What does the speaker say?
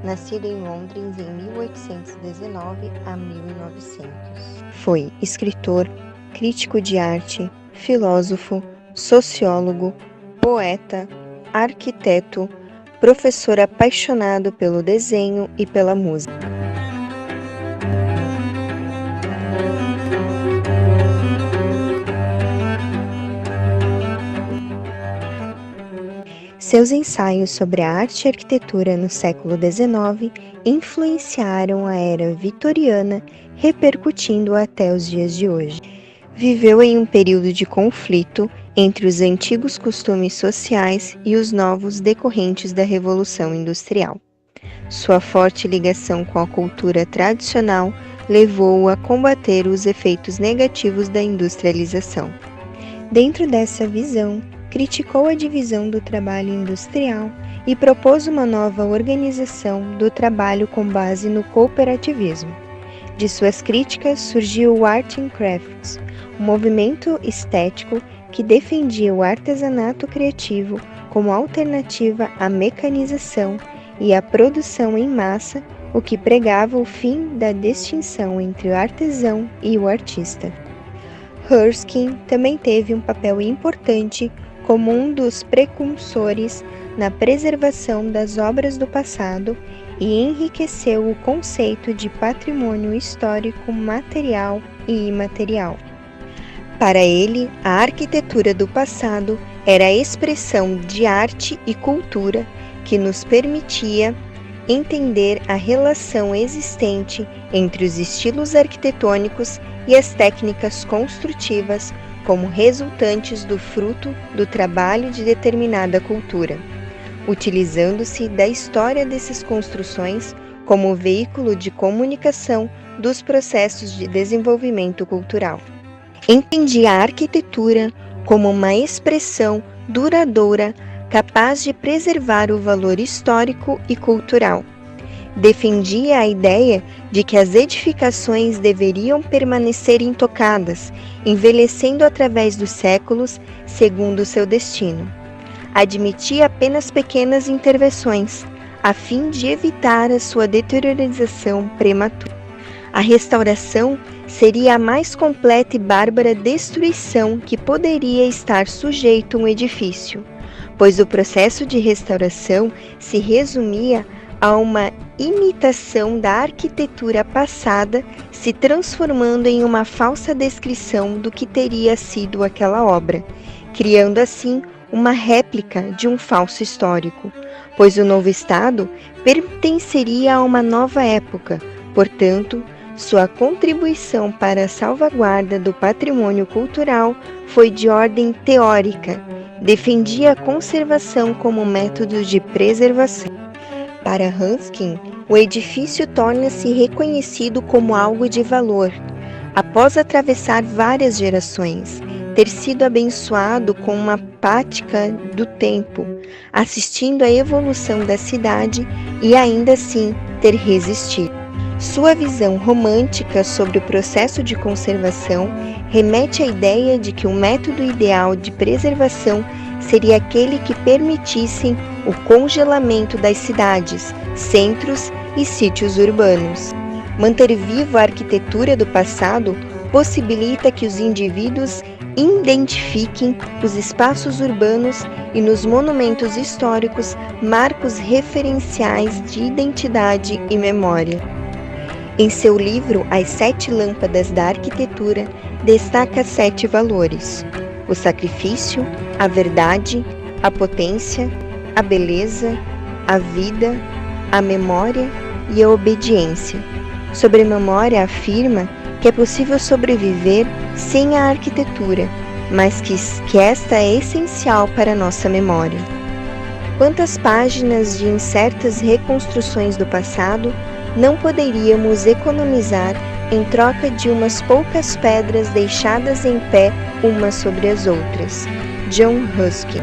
nascido em Londres em 1819 a 1900. Foi escritor, crítico de arte, filósofo, sociólogo, poeta, arquiteto, professor apaixonado pelo desenho e pela música. Seus ensaios sobre a arte e arquitetura no século XIX influenciaram a era vitoriana, repercutindo até os dias de hoje. Viveu em um período de conflito entre os antigos costumes sociais e os novos decorrentes da Revolução Industrial. Sua forte ligação com a cultura tradicional levou-o a combater os efeitos negativos da industrialização. Dentro dessa visão, criticou a divisão do trabalho industrial e propôs uma nova organização do trabalho com base no cooperativismo. De suas críticas surgiu o Art and Crafts, um movimento estético que defendia o artesanato criativo como alternativa à mecanização e à produção em massa, o que pregava o fim da distinção entre o artesão e o artista. Erskine também teve um papel importante como um dos precursores na preservação das obras do passado e enriqueceu o conceito de patrimônio histórico material e imaterial. Para ele, a arquitetura do passado era a expressão de arte e cultura que nos permitia entender a relação existente entre os estilos arquitetônicos e as técnicas construtivas como resultantes do fruto do trabalho de determinada cultura, utilizando-se da história dessas construções como veículo de comunicação dos processos de desenvolvimento cultural. Entendia a arquitetura como uma expressão duradoura capaz de preservar o valor histórico e cultural. Defendia a ideia de que as edificações deveriam permanecer intocadas, envelhecendo através dos séculos segundo seu destino. Admitia apenas pequenas intervenções, a fim de evitar a sua deteriorização prematura. A restauração seria a mais completa e bárbara destruição que poderia estar sujeito um edifício, pois o processo de restauração se resumia a uma imitação da arquitetura passada, se transformando em uma falsa descrição do que teria sido aquela obra, criando assim uma réplica de um falso histórico, pois o novo Estado pertenceria a uma nova época, portanto, sua contribuição para a salvaguarda do patrimônio cultural foi de ordem teórica, defendia a conservação como método de preservação. Para Erskine, o edifício torna-se reconhecido como algo de valor, após atravessar várias gerações, ter sido abençoado com uma prática do tempo, assistindo à evolução da cidade e ainda assim ter resistido. Sua visão romântica sobre o processo de conservação remete à ideia de que o método ideal de preservação seria aquele que permitisse o congelamento das cidades, centros e sítios urbanos. Manter viva a arquitetura do passado possibilita que os indivíduos identifiquem os espaços urbanos e nos monumentos históricos marcos referenciais de identidade e memória. Em seu livro As 7 Lâmpadas da Arquitetura, destaca 7 valores: o sacrifício, a verdade, a potência, a beleza, a vida, a memória e a obediência. Sobre a memória, afirma que é possível sobreviver sem a arquitetura, mas que esta é essencial para a nossa memória. Quantas páginas de incertas reconstruções do passado não poderíamos economizar em troca de umas poucas pedras deixadas em pé umas sobre as outras? John Ruskin.